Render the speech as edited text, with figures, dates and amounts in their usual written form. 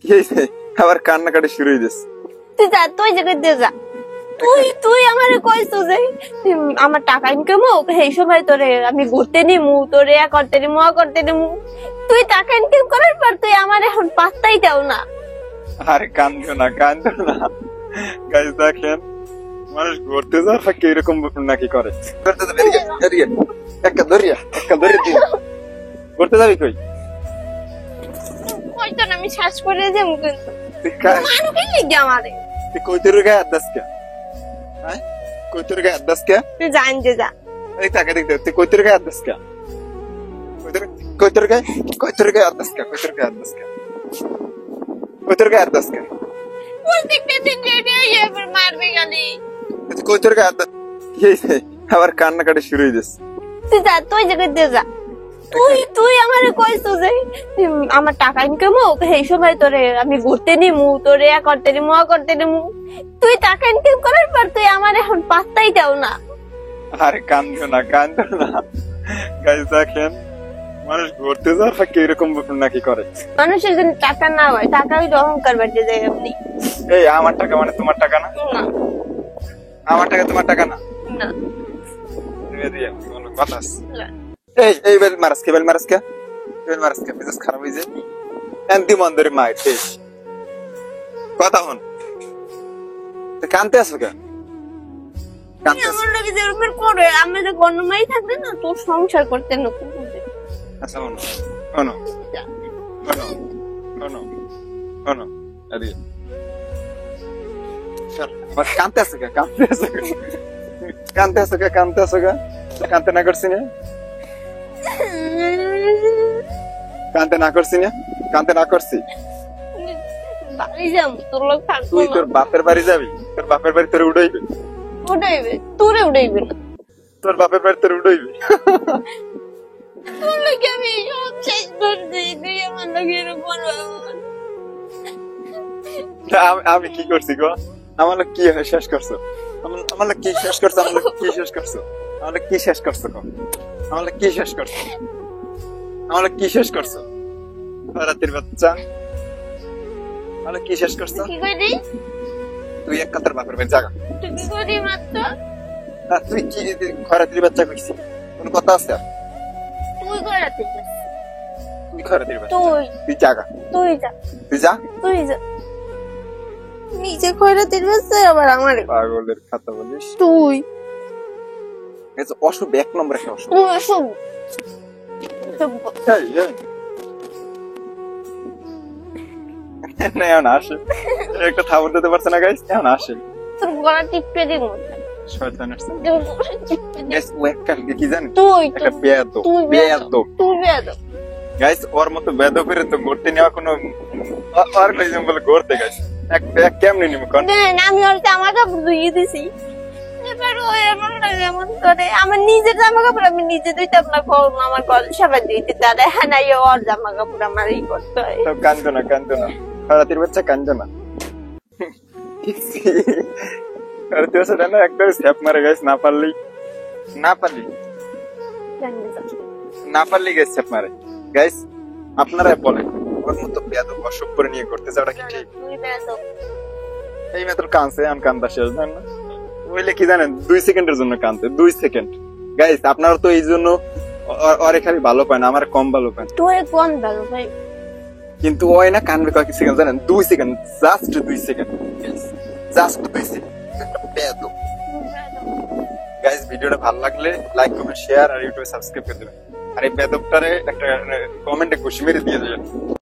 কি হয়েছে? আবার কান্নাকাটি শুরু হয়ে যাচ্ছে। তুই যা, তুই জায়গায় দিয়ে যা। তুই আমারে কইছো যে আমার টাকা ইনকাম হোক, সেই সময় তোরে আমি ঘুরতে নিমু, তোরে এ করতে নিমু, ও করতে নিমু। তুই টাকা ইনকাম করার পর তুই আমার এখন পাত্তাই দাও না। আরে কান্দো না, কান্দো না। গাইস দেখেন, মানুষ ঘুরতে যাওয়ার ফাঁকে এরকম নাকি করে। ঘুরতে যাবে, এদিকে একটা ধরিয়া দিন। ঘুরতে যাবি কই? হয়তো না, আমি শ্বাস করে যাবো কিন্তু মানুষ কি লিখে আমারে। তুই কই তোর গায়ে আদাস কে? হ্যাঁ, কই তোর গায়ে আদাস কে? তুই জানতে যা। এই তাকে দেখতে, তুই কই তোর গায়ে আদাস কে? কই তোর গায়ে আদাস কে? কই তোর গায়ে আদাস কে? কই তোর গায়ে আদাস কে? প্রত্যেকটা দিন রেডি হয়ে এবার মারবে গালি। তুই কই তোর গায়ে আদাস? কি হয়েছে? আবার কান্নাকাটি শুরু হয়ে যাচ্ছে। তুই যা, তুই জায়গায় দিয়ে যা। তুই আমারে কইছো যে আমার টাকা ইনকাম হোক, সেই সময় তোরে আমি ঘুরতে নিমু, তোরে এ করতে নিমু, ও করতে নিমু। তুই টাকা ইনকাম করার পর তুই আমার এখন পাত্তাই দাও না। আরে কান্দো না, কান্দো না। গাইস দেখেন, মানুষ ঘুরতে যাওয়ার ফাঁকে এরকম নাকি করে। মানুষের জন্য টাকা না হয়, টাকা হইলে অহংকার বাড়তে যায় আপনি। এই আমার টাকা মানে তোমার টাকা না? না আমার টাকা তোমার টাকা না? না দিয়ে দিয়ে কোনো কথা আছে? না। এই বেল মারাস কে মেজাজ খারাপ হয়ে যায়। এন্তি মন্দরে মাই শেষ কথা হন। কানতে আসো কে? কানতে আসো? আমার লাগে যে ওরকম করে আমি যে গণমাই থাকবে না, তোর সংসার করতে না। আচ্ছা শোনো এদিকে চল। আবার কানতে আসো কে? কানতে না করছি না? কানতে না করছি। বাড়ি যাবো, তোর লোক থাকবো তুই না। তোর বাপের বাড়ি যাবি? তোর বাপের বাড়ি তোর উড়াইবে? উঠাইবে তোরে, উঠাইবে না। তোর বাপের বাড়ি তোর উড়াইবে? তোর লোকে আমি সব শেষ করে দিই, তুই আমার লোকে এরকম আমি কি করছি গো? আমার লোক কি শেষ করছো? আমার লোক কি শেষ করছো? আমার লোক কি শেষ করছো গো? আমার লোক কি শেষ করছো? রাতের বাচ্চা, আমার লোক কি শেষ করছো? কি করি? তুই এক কাতার বাপের বাড়ি জাগা। তুই কি করি মাত্র? তুই কি খরাতির বাচ্চা কইছি? কোন কথা আছে? তুই করাতে যাস। তুই খরাতির বাচ্চা, তুই জাগা। তুই যা। নিজে খয়রাতির বাচ্চা আবার আমার পাগলের খাতা বলিস তুই। অশুভ এক নম্বর একটা অশুভ। তুই সব না এখন আসে, একটা থাবর দিতে পারছে না গাইস, এখন আসে। তোর গলা টিপে দিব। শয়তান আসছে। তুই গাইস ও একটা কি জানেন? একটা তুই বেয়াদব। বেয়াদব। গাইস ওর মতো বেয়াদবের তো ঘুরতে নেওয়া কোনো আর কইছেন বলে ঘুরতে গাইস এক কেমনে নিব কোন? আমি ওর জামা কাপড় ধুইয়ে দিছি, এবার ও এমন করে আমার নিজের জামা কাপড় আমি নিজে ধুইতাম না, আমার ঘর সবাই ধুইতে দাঁড়ায়। হ্যাঁ না, ওর জামা কাপড় আমার এই করতে হয়। তো কান্দো না রাতের বাচ্চা কান্দো না। আর তুই সেটা না একটা স্যাপ মারে গাইস, না পারলি গাইস স্যাপ মারে। গাইস আপনারা বলেন ওর মতো বেয়াদব অসভ্য করে নিয়ে করতে যাওয়াটা কি ঠিক? তুই বেয়াদব। এই মাত্র কানছে, এখন কান্দা শেষ জানেন না? বললে কি জানেন, 2 সেকেন্ডের জন্য কানতে, 2 সেকেন্ড। গাইস আপনারা তো এই জন্য ওরে খালি ভালো পায় না, আমার কম ভালো পায়। তুই কোন ভালো ভাই? কিন্তু ওই না কানবে কয়েক সেকেন্ড জানেন, 2 second, just 2 second, just 2 second. বেয়াদব। গাইস ভিডিওটা ভালো লাগলে লাইক কমেন্ট শেয়ার আর ইউটিউবে সাবস্ক্রাইব করে দেবেন। আর এই বেয়াদবটারে একটা কমেন্টে খুশি মেরে দিয়ে দেবেন।